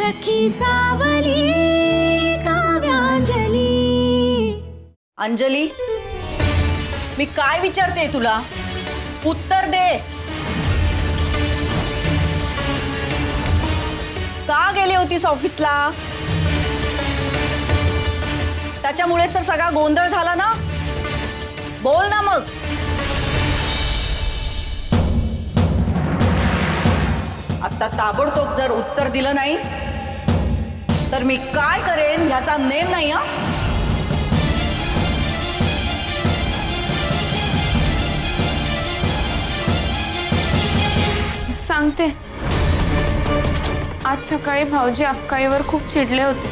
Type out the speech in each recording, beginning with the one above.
सखी सावली काव्यांजली। अंजली, मी काय विचारते तुला, उत्तर दे। का गेली होतीस ऑफिसला? त्याच्यामुळे तर सगळा गोंधळ झाला ना, बोल ना मग। आता ताबडतोब जर उत्तर दिलं नाहीस तर मी काय करेन ह्याचा नेम नाही। हा, सांगते। आज सकाळी भाऊजी अक्काईवर खूप चिडले होते।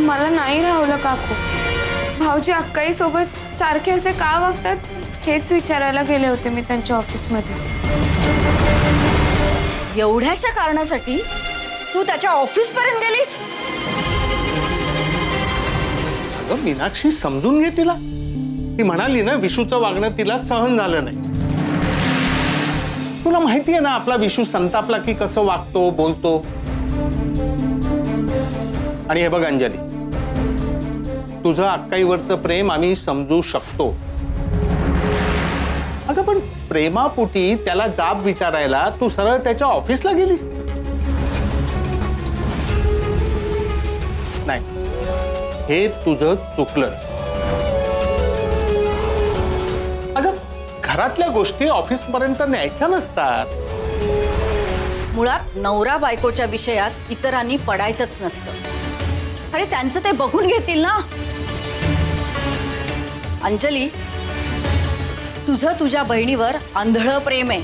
मला नाही राहवलं काकू। भाऊजी अक्काई सोबत सारखे असे का वागतात हेच विचारायला गेले होते मी त्यांच्या ऑफिसमध्ये। एवढ्याशा कारणासाठी तू त्याच्या ऑफिस पर्यंत गेलीस? अगं मीनाक्षी, समजून घे तिला। ती म्हणाली ना विशूचं वागणं तिला सहन झालं नाही। तुला माहिती आहे ना आपला विशू संतापला की कसं वागतो बोलतो। आणि हे बघ अंजली, तुझं अक्काईवरचं प्रेम आम्ही समजू शकतो। अगं पण प्रेमापोटी त्याला जाब विचारायला तू सरळ त्याच्या ऑफिसला गेलीस? नाही, हे तुझं चुकलंच। अगं घरातल्या गोष्टी ऑफिस पर्यंत न्यायच्या नसतात। मुळात नवरा बायकोच्या विषयात इतरांनी पडायचंच नसतं। अरे त्यांचं ते बघून घेतील ना। अंजली, तुझं तुझ्या बहिणीवर आंधळं प्रेम आहे।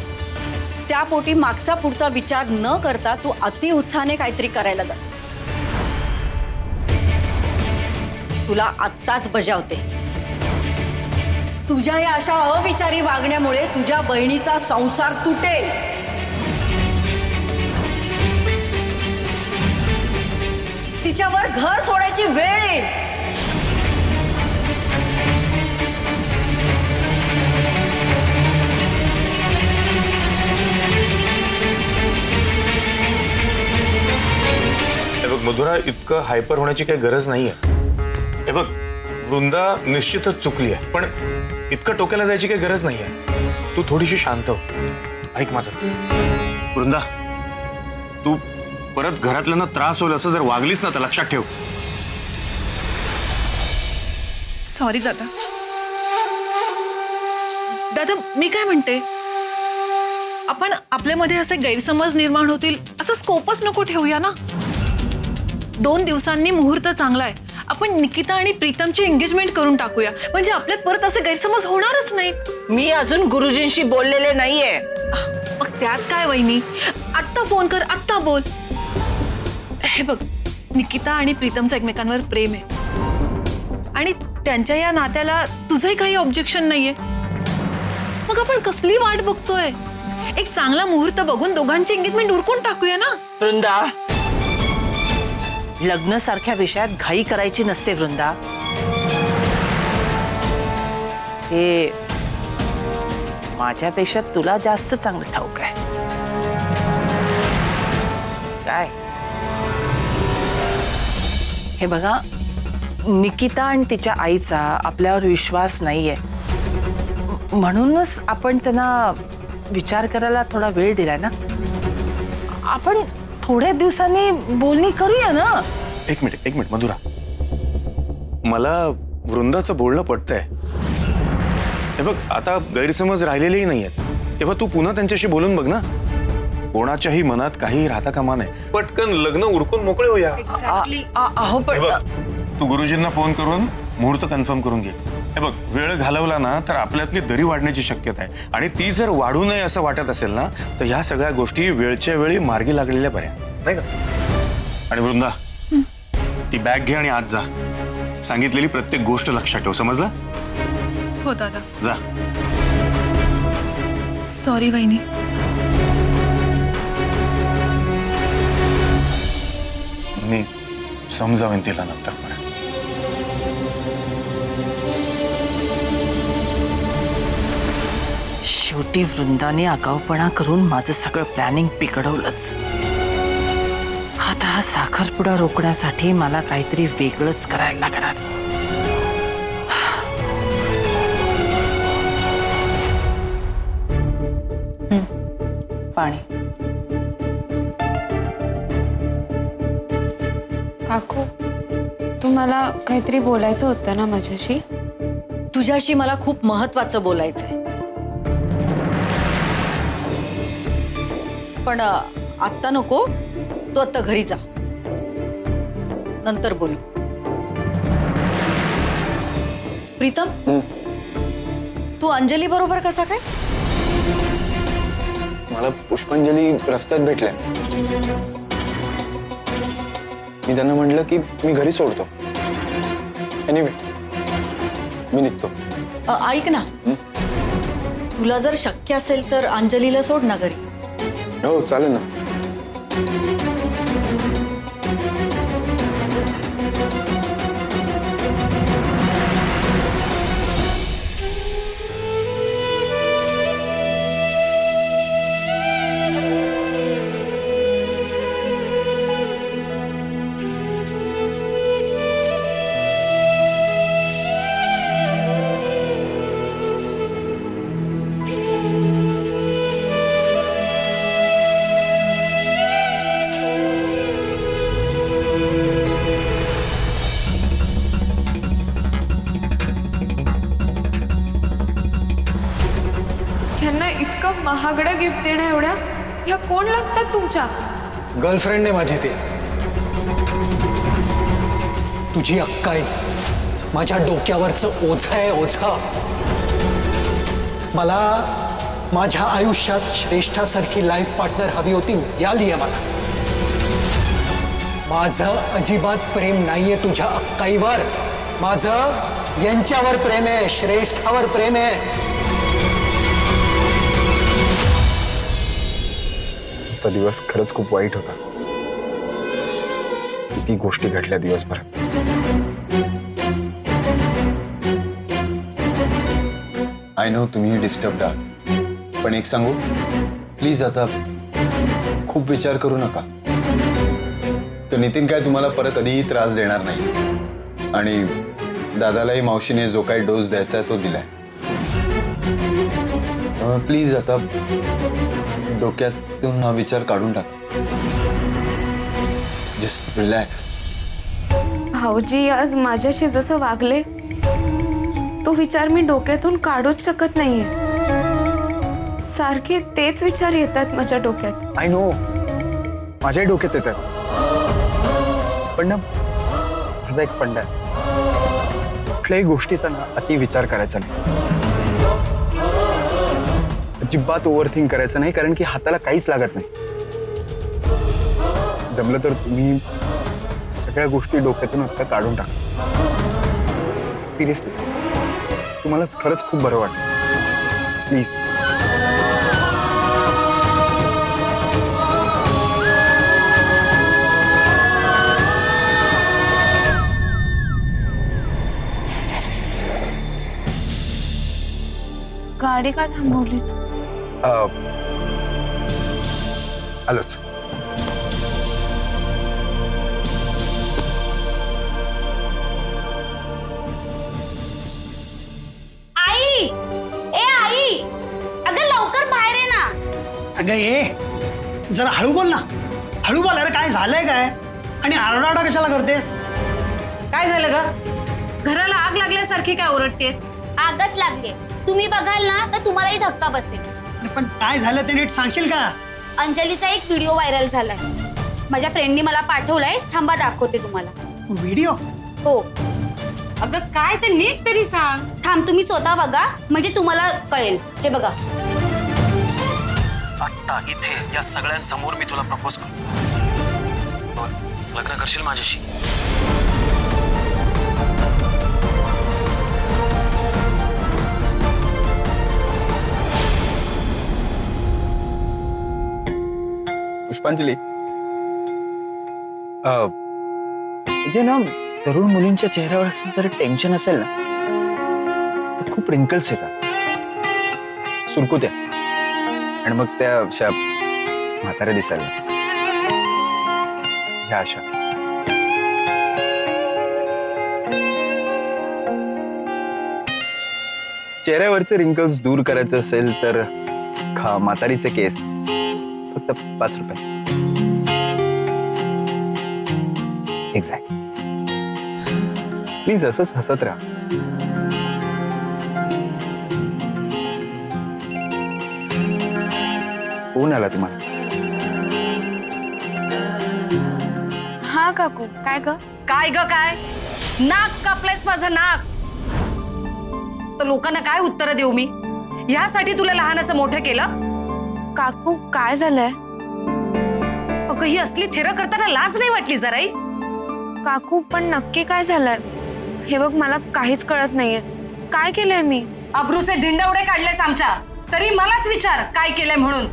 त्यापोटी मागचा पुढचा विचार न करता तू अति उत्साहाने काहीतरी करायला जातेस। तुला आत्ताच बजावते, तुझ्या या अशा अविचारी वागण्यामुळे तुझ्या बहिणीचा संसार तुटेल। तिच्यावर घर सोडायची वेळ येईल। मधुरा, इतकं हायपर होण्याची काही गरज नाहीये। हे बघ, वृंदा निश्चितच चुकली आहे, पण इतकं टोक्याला जायची काही गरज नाहीये। तू थोडीशी शांत हो, ऐक माझं। वृंदा, तू परत घरातल्यांना त्रास होईल असं जर वागलीस ना तर लक्षात ठेव। सॉरी दादा। दादा, मी काय म्हणते, आपण आपल्यामध्ये असे गैरसमज निर्माण होतील असं स्कोपच नको ठेवूया ना। 2 दिवसांनी मुहूर्त चांगला आहे, आपण निकिता आणि प्रीतमची एंगेजमेंट करून टाकूया, म्हणजे आपल्यात परत असे गैरसमज होणारच नाहीत। मी अजून गुरुजींशी बोललेले नाहीये। मग त्यात काय वहिनी, आत्ता फोन कर, आत्ता बोल। हे बघ, निकिता आणि प्रीतमचं एकमेकांवर प्रेम आहे आणि त्यांच्या या नात्याला तुझंही काही ऑब्जेक्शन नाहीये। मग आपण कसली वाट बघतोय? एक चांगला मुहूर्त बघून दोघांची एंगेजमेंट उरकून टाकूया ना। वृंदा, लग्न सारख्या विषयात घाई करायची नसते वृंदा। हे माझ्यापेक्षा तुला जास्त चांगलं ठाऊक आहे। काय हे बघा, निकिता आणि तिच्या आईचा आपल्यावर विश्वास नाहीये, म्हणूनच आपण त्यांना विचार करायला थोडा वेळ दिलाय ना। आपण थोड्या दिवसांनी बोलणी करूया ना। एक मिनिट मधुरा, मला वृंदाचं बोलणं पटतंय। हे बघ, आता गैरसमज राहिलेलेही नाहीयेत, तेव्हा तू पुन्हा त्यांच्याशी बोलून बघ ना। कोणाच्याही मनात काही राहता कामा नये, पटकन लग्न उरकून मोकळे होऊया। अहो पण तू गुरुजींना फोन करून मुहूर्त कन्फर्म करून घे। हे बघ, वेळ घालवला ना तर आपल्यातली दरी वाढण्याची शक्यता आहे, आणि ती जर वाढू नये असं वाटत असेल ना तर ह्या सगळ्या गोष्टी वेळच्या वेळी मार्गी लागलेल्या बऱ्या, नाही का? आणि वृंदा, ती बॅग घे आणि आज जा। सांगितलेली प्रत्येक गोष्ट लक्षात ठेव, समजलं? हो दादा। जा। सॉरी वहिनी। मी समजावेन तिला नंतर पण। शेवटी वृंदाने आगाऊपणा करून माझं सगळं प्लॅनिंग बिघडवलंच। आता हा साखरपुडा रोखण्यासाठी मला काहीतरी वेगळंच करायला लागणार. पाणी. काकू तुम्हाला काहीतरी बोलायचं होतं ना माझ्याशी? तुझ्याशी मला खूप महत्वाचं बोलायचंय, पण आत्ता नको. तू आत्ता घरी जा, नंतर बोलू. प्रीतम, तू अंजली बरोबर कसा काय? मला पुष्पांजली रस्त्यात भेटल्या. मी त्यांना म्हटलं की मी घरी सोडतो. एनिवे मी निघतो. ऐक ना, तुला जर शक्य असेल तर अंजलीला सोड ना घरी. हो चालेल ना. ह्यांना इतकं महागडं गिफ्ट देणं एवढ्या ह्या कोण लागतात तुमच्या? गर्लफ्रेंड आहे माझी ती. तुझी अक्काई माझ्या डोक्यावरचं ओझं आहे, ओझं. मला माझ्या आयुष्यात श्रेष्ठासारखी लाईफ पार्टनर हवी होती, मिळाली आहे मला. माझं अजिबात प्रेम नाहीये तुझ्या अक्काईवर. माझं यांच्यावर प्रेम आहे, श्रेष्ठावर प्रेम आहे. आजचा दिवस खरंच खूप वाईट होता. किती गोष्टी घडल्या दिवसभरात. आय नो तुम्ही डिस्टर्ब्ड आहात, पण एक सांगू, प्लीज आता खूप विचार करू नका. तर नितीन काय तुम्हाला परत कधीही त्रास देणार नाही, आणि दादालाही मावशीने जो काही डोस द्यायचा आहे तो दिलाय. प्लीज आता डोक्यातून हा विचार काढून टाका. Just relax. भाऊजी आज माझ्याशी जसं वागले तो विचार मी डोक्यातून काढूच शकत नाहीये. सारखे तेच विचार येतात माझ्या डोक्यात. आय नो माझ्याही डोक्यात येतात, पण ना माझा एक फंडा आहे. कुठल्याही गोष्टीचा ना अति विचार करायचा नाही. अजिबात ओव्हरथिंक करायचं नाही, कारण की हाताला काहीच लागत नाही. जमलं तर तुम्ही सगळ्या गोष्टी डोक्यातून आता काढून टाका. सिरियसली तुम्हाला खरंच खूप बरं वाटतं. प्लीज. गाडी का थांबवली? आलोच. आई, ए आई, अगं लवकर बाहेर ये ना. अगं ये, जरा हळू बोल ना. हळू बोल. अरे काय झालंय काय? आणि आरडाओरडा कशाला करतेस? काय झालं ग? घराला आग लागल्यासारखी काय ओरडतेस? आगच लागले. तुम्ही बघाल ना तर तुम्हालाही धक्का बसेल. अरे पण काय झालं ते नीट सांगशील का? अंजलीचा एक व्हिडिओ व्हायरल झालाय. माझ्या फ्रेंडनी मला पाठवलाय, थांबा दाखवते तुम्हाला. व्हिडिओ? हो. अगं काय ते नीट तरी सांग. थांब, तुम्ही स्वतः बघा म्हणजे तुम्हाला कळेल. हे बघा. आत्ता इथे या सगळ्यांसमोर मी तुला प्रपोज करतो. लग्न करशील माझ्याशी? पुष्पांजली, जे ना तरुण मुलींच्या चेहऱ्यावर असं जर टेन्शन असेल ना तर खूप रिंकल्स येतात, सुरकुत्या, आणि मग त्या अशा म्हाताऱ्या दिसायला. ह्या अशा. चेहऱ्यावरचे रिंकल्स दूर करायचे असेल तर खा म्हातारीचे केस, फक्त 5 रुपये. एक्झॅक्ट. प्लीज असंच हसत राहा. फोन आला तुम्हाला? हा काकू, काय ग? काय ग काय? नाक कापलेस माझं नाक. तर लोकांना काय उत्तर देऊ मी? ह्यासाठी तुला लहानाचं मोठं केलं? काकू काय झालंय? अगं ही असली थेरं करताना लाज नाही वाटली जराही? काकू पण नक्की काय झालंय? हे बघ मला काहीच कळत नाहीये. काय केलंय मी? अब्रूचे धिंडवडे काढलेस आमच्या, तरी मलाच विचार काय केलंय म्हणून.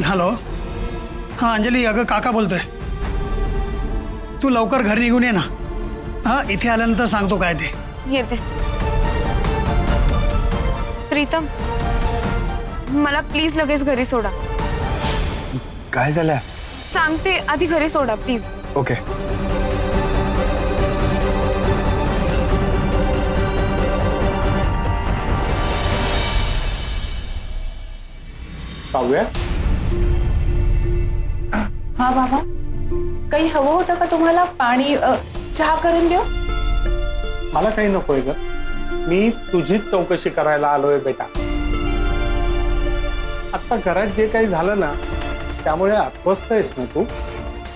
हॅलो, हां अंजली, अगं काका बोलतोय. तू लवकर घरी निघून ये ना. हां, इथे आल्यानंतर सांगतो काय ते. येते. प्रीतम, मला प्लीज लगेच घरी सोडा. काय झालंय? सांगते, आधी घरी सोडा प्लीज. ओके. काव्या, हा बाबा, काही हवं होतं का तुम्हाला? पाणी, चहा करून देऊ? मला काही नकोय ग. मी तुझीच चौकशी करायला आलोय बेटा. आता घरात जे काही झालं ना, त्यामुळे अस्वस्थ आहेस ना तू?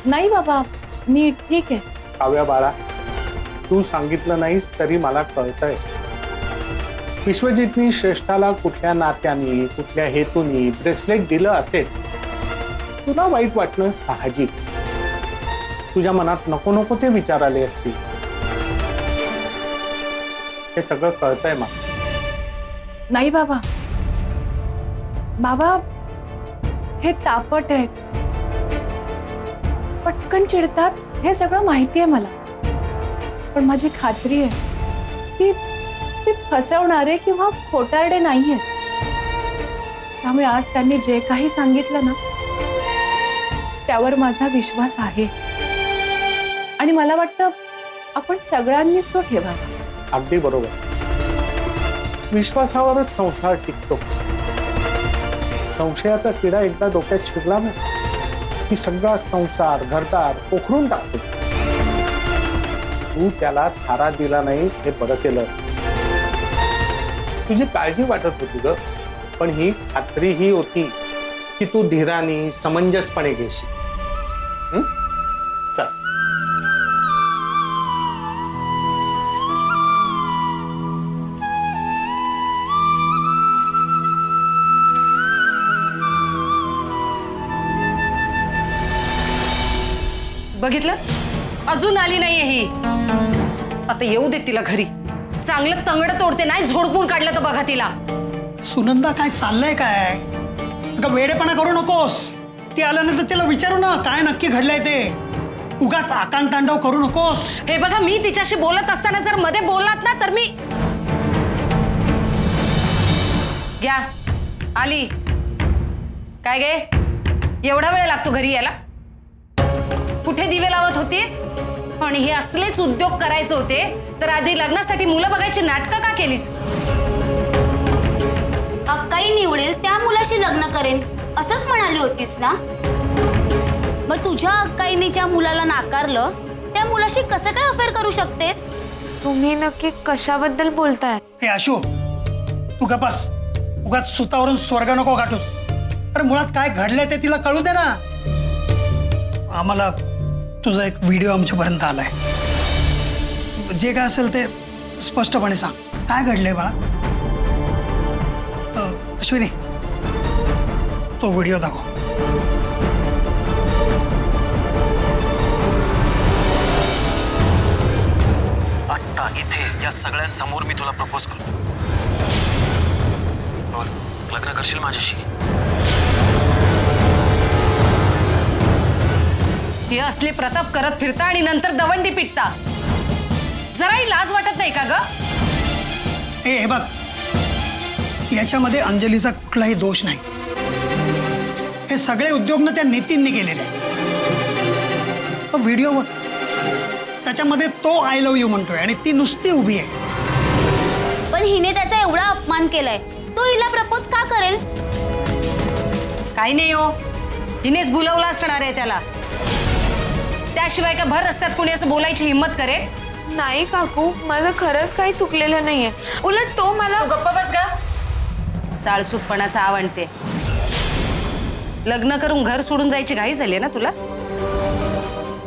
नाही बाबा, मी ठीक आहे. काव्या बाळा, तू सांगितलं नाहीस तरी मला कळतंय. विश्वजितनी श्रेष्ठाला कुठल्या नात्याने, कुठल्या हेतूनी ब्रेसलेट दिलं असेल, तुला वाईट वाटणं साहजिक. तुझ्या मनात नको नको ते विचार आले असतील. हे सगळं कळतंय मला. नाही बाबा, बाबा हे तापट आहेत, पटकन चिडतात, हे सगळं माहिती आहे मला. पण माझी खात्री आहे की ते फसवणारे किंवा खोटारडे नाही आहेत. त्यामुळे आज त्यांनी जे काही सांगितलं ना, त्यावर माझा विश्वास आहे आणि मला वाटतं आपण सगळ्यांनीच तो ठेवावा. अगदी बरोबर. विश्वासावरच संसार टिकतो. संशयाचा किडा एकदा डोक्यात शिरला ना, की सगळा संसार घरदार पोखरून टाकतो. तू त्याला थारा दिला नाहीस, हे बरं केलं. तुझी काळजी वाटत होती ग, पण ही खात्री ही होती की तू धीराने समंजसपणे घेशील. चल. बघितलं, अजून आली नाहीये ही. आता येऊ दे तिला घरी. चांगलं तंगड तोडते, नाही झोडपून काढलं तर बघा तिला. सुनंदा, काय चाललंय काय? अगं वेडेपणा करू नकोस. ती आल्यानंतर तिला विचारू ना काय नक्की घडलंय ते. उगाच आकांतांडव करू नकोस. हे बघा, मी तिच्याशी बोलत असताना जर मध्ये बोललात ना तर मी. घ्या, आली. काय गे, एवढा वेळ लागतो घरी यायला? कुठे दिवे लावत होतीस? आणि हे असलेच उद्योग करायचे होते तर आधी लग्नासाठी मुलं बघायची नाटकं का केलीस? अक्काई निवडेल त्या मुलाशी लग्न करेन असंच म्हणाली होतीस ना? मग तुझ्या अक्काईने ज्या मुलाला नाकारलं त्या मुलाशी कसं काय अफेअर करू शकतेस? तुम्ही नक्की कशाबद्दल बोलताय? हे आशू, तू का बस. उगाच सुतावरून स्वर्ग नको गाठूस. अरे मुळात काय घडलंय ते तिला कळू दे ना. आम्हाला तुझा एक व्हिडिओ आमच्यापर्यंत आलाय. जे काय असेल ते स्पष्टपणे सांग. काय घडलंय बाळा? अश्विनी, तो व्हिडिओ दाखव. आत्ता इथे या सगळ्यांसमोर मी तुला प्रपोज करतो. बोल, लग्न करशील माझ्याशी? हे असले प्रताप करत फिरता आणि नंतर दवंडी पिटता. जराही लाज वाटत नाही का ग? हे बघ, याच्यामध्ये अंजलीचा कुठलाही दोष नाही. हे सगळे उद्योग ना त्या नितीनने केलेले आहेत. व्हिडिओ त्याच्यामध्ये तो आय लव्ह यू म्हणतोय आणि ती नुसती उभी आहे. पण हिने त्याचा एवढा अपमान केलाय, तो हिला प्रपोज का करेल? काही नाही हो, हिनेच बोलवलं असणार आहे त्याला. त्याशिवाय का भर रस्त्यात कोणी असं बोलायची हिंमत करेल? नाही काकू, माझं खरंच काही चुकलेलं नाहीये. उलट तो मला तू गप्प बस गा. साळसूतपणाचा आव आणते. लग्न करून घर सोडून जायची घाई झाली ना तुला?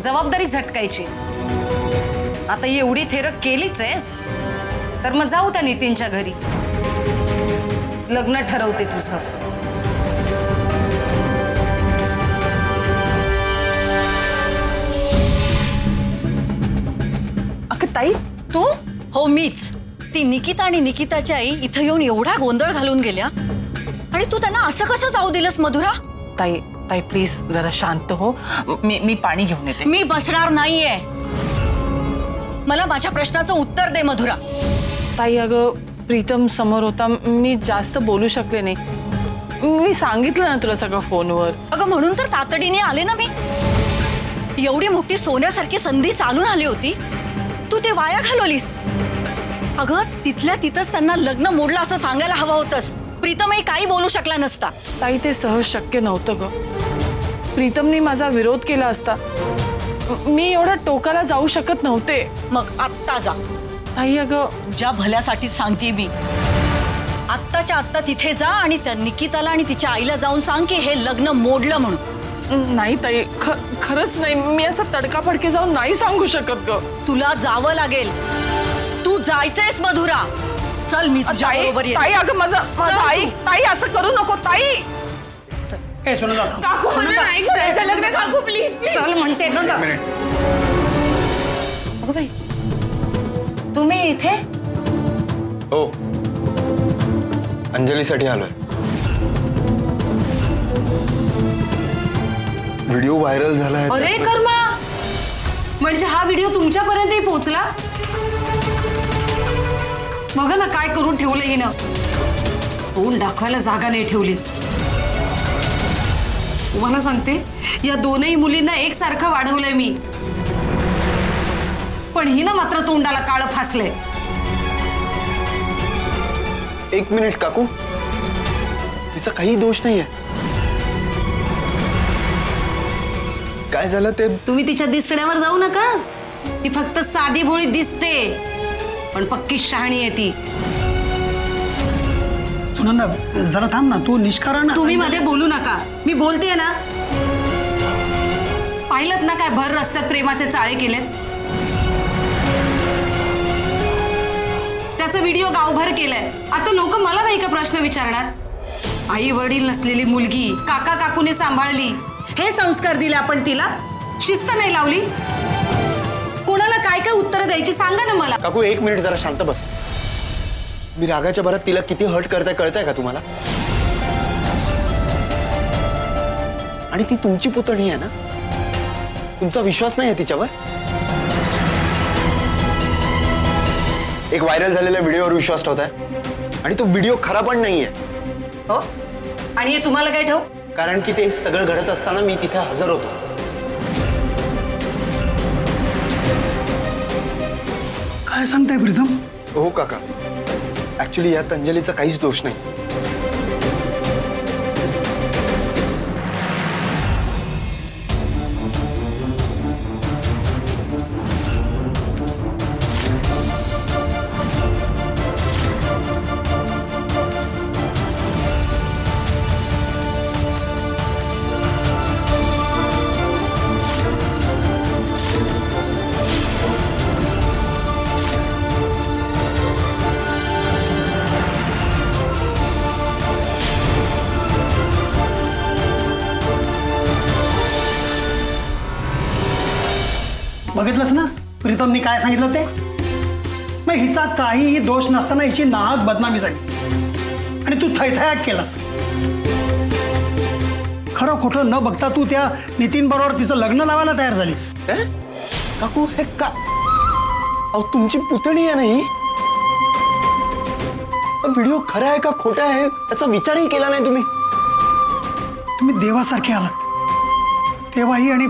जबाबदारी झटकायची. आता एवढी थेरक केलीच आहेस तर मग जाऊ त्या नितीनच्या घरी. लग्न ठरवते तुझं. अगं ताई तू? हो मीच. ती निकिता आणि निकिताची आई इथं येऊन एवढा गोंधळ घालून गेल्या आणि तू त्यांना असं कसं जाऊ दिलंस मधुरा? ताई ताई प्लीज जरा शांत हो. मी पाणी घेऊन येते. मी बसणार नाहीये. मला माझ्या प्रश्नाचं उत्तर दे मधुरा. ताई अगं प्रीतम समोर होता, मी जास्त बोलू शकले नाही. मी सांगितलं ना तुला सगळं फोनवर. अगं म्हणून तर तातडीने आले ना मी. एवढी मोठी सोन्यासारखी संधी चालून आली होती, तू ते वाया घालवलीस. अगं तिथल्या तिथंच त्यांना लग्न मोडलं असं सांगायला हवं होतंस. प्रीतमही काही बोलू शकला नसता. ताई ते सहज शक्य नव्हतं ग. प्रीतमने माझा विरोध केला असता. मी एवढ्या टोकाला जाऊ शकत नव्हते. मग आत्ता जा. ताई अगं तुझ्या भल्यासाठी सांगते मी. आत्ताच्या आत्ता तिथे जा आणि त्या निकिताला आणि तिच्या आईला जाऊन सांग की हे लग्न मोडलं म्हणून. नाही ताई, खरंच नाही. मी असं तडकाफडके जाऊन नाही सांगू शकत ग. तुला जावं लागेल. तू जायचंयस मधुरा. चल मी तुझ्या बरोबर येते. ताई अगं माझं आई. ताई असं करू नको ताई. हे सुनंदा काकू माझं नाही करायचं लग्न काकू, प्लीज. चल म्हणते. अगं बाई, तुम्ही इथे? हो, अंजलीसाठी आलोय. व्हिडिओ व्हायरल झालाय. अरे कर्मा, म्हणजे हा व्हिडिओ तुमच्यापर्यंतही पोहोचला? बघा ना काय करून ठेवलं हिनं. तोंड दाखवायला जागा नाही ठेवली. तुम्हाला सांगते, या दोनही मुलींना एकसारखं वाढवलंय मी, पण हिनं मात्र तोंडाला काळं फासलंय. एक मिनिट काकू, तिचा काही दोष नाहीये. काय झालं ते? तुम्ही तिच्या दिसण्यावर जाऊ नका. ती फक्त साधी भोळी दिसते, पण पक्की शहाणी आहे ती. सुनंदा जरा थांब ना, तू निष्कारण. तुम्ही मध्ये बोलू नका. मी बोलतेय ना. पाहिलत ना काय भर रस्त्यात प्रेमाचे चाळे केलेत. त्याचा व्हिडिओ गावभर केलाय. आता लोक मला नाही का प्रश्न विचारणार? आई वडील नसलेली मुलगी काका काकूने सांभाळली, हे संस्कार दिले आपण तिला, शिस्त नाही लावली. कोणाला काय काय उत्तर द्यायची सांगा ना मला. काकू एक मिनिट जरा शांत बस. मी रागाच्या भरात तिला किती हर्ट करताय कळताय का तुम्हाला? आणि ती तुमची पुतणी आहे ना, तुमचा विश्वास नाही आहे तिच्यावर? एक व्हायरल झालेल्या व्हिडिओवर विश्वास ठेवताय आणि तो व्हिडिओ खरा पण नाहीये. हो, आणि हे तुम्हाला काय ठाऊक? कारण की ते सगळं घडत असताना मी तिथे हजर होतो. काय सांगताय प्रीतम? हो काका, ऍक्च्युली यात अंजलीचा काहीच दोष नाही. बघितलंस ना प्रीतमनी काय सांगितलं ते? मग हिचा काहीही दोष नसताना हिची नाहक बदनामी झाली आणि तू थैथयाट केलास. खरं खोटं न बघता तू त्या नितीन बरोबर तिचं लग्न लावायला तयार झालीस. काकू हे का? अहो तुमची पुतणी आहे नाही. व्हिडिओ खरा आहे का खोटा आहे याचा विचारही केला नाही तुम्ही. तुम्ही देवासारखे आलात, तेव्हाही आणि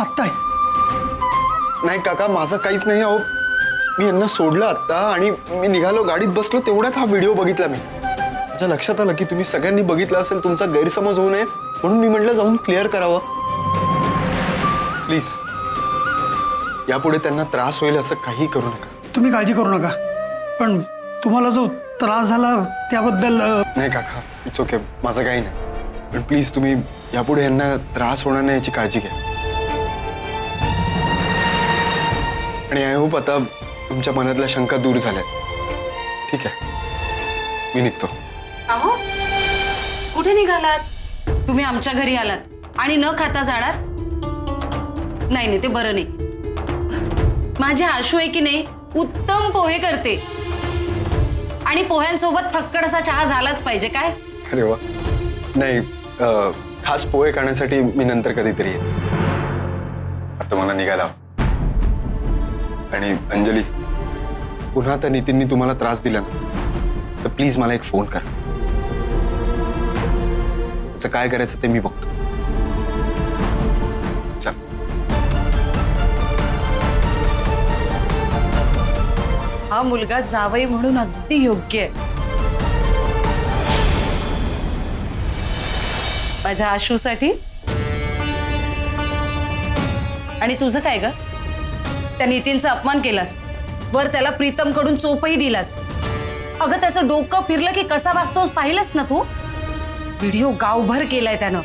आत्ताही. नाही काका, माझं काहीच नाही. अहो, मी यांना सोडलं आत्ता आणि मी निघालो, गाडीत बसलो, तेवढ्यात हा व्हिडिओ बघितला मी. माझ्या लक्षात आलं की तुम्ही सगळ्यांनी बघितलं असेल, तुमचा गैरसमज होऊ नये म्हणून मी म्हटलं जाऊन क्लिअर करावं. प्लीज यापुढे त्यांना त्रास होईल असं काही करू नका. तुम्ही काळजी करू नका, पण तुम्हाला जो त्रास झाला त्याबद्दल नाही काका, इट्स ओके, माझं काही नाही. पण प्लीज तुम्ही यापुढे यांना त्रास होणार नाही याची काळजी घ्या. आणि आय होप आता तुमच्या मनातल्या शंका दूर झाल्यात. ठीक आहे, मी निघतो. अहो, कुठे निघालात? तुम्ही आमच्या घरी आलात आणि न खाता जाणार? नाही नाही, ते बरं नाही. माझी आशू आहे की नाही, उत्तम पोहे करते आणि पोह्यांसोबत फक्कड असा चहा झालाच पाहिजे. काय? अरे वा. नाही, खास पोहे खाण्यासाठी मी नंतर कधीतरी येईन. आता मला निघायला हवं. आणि अंजली, पुन्हा त्या नितीननी तुम्हाला त्रास दिला ना, तर प्लीज मला एक फोन करा. त्याचं काय करायचं ते मी बघतो. चल. हा मुलगा जावई म्हणून अगदी योग्य आहे. माझ्या आशूसाठी. आणि तुझं काय ग? त्या नितीनचा अपमान केलास, वर त्याला प्रीतम कडून चोपही दिलास. अगं त्याचं डोकं फिरलं की कसा वागतोस पाहिलंस ना तू? व्हिडिओ गावभर केलाय त्यानं.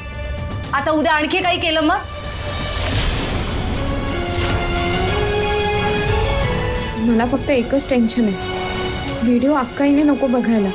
आता उद्या आणखी काही केलं मग? मला फक्त एकच टेन्शन आहे, व्हिडिओ अक्काईने नको बघायला.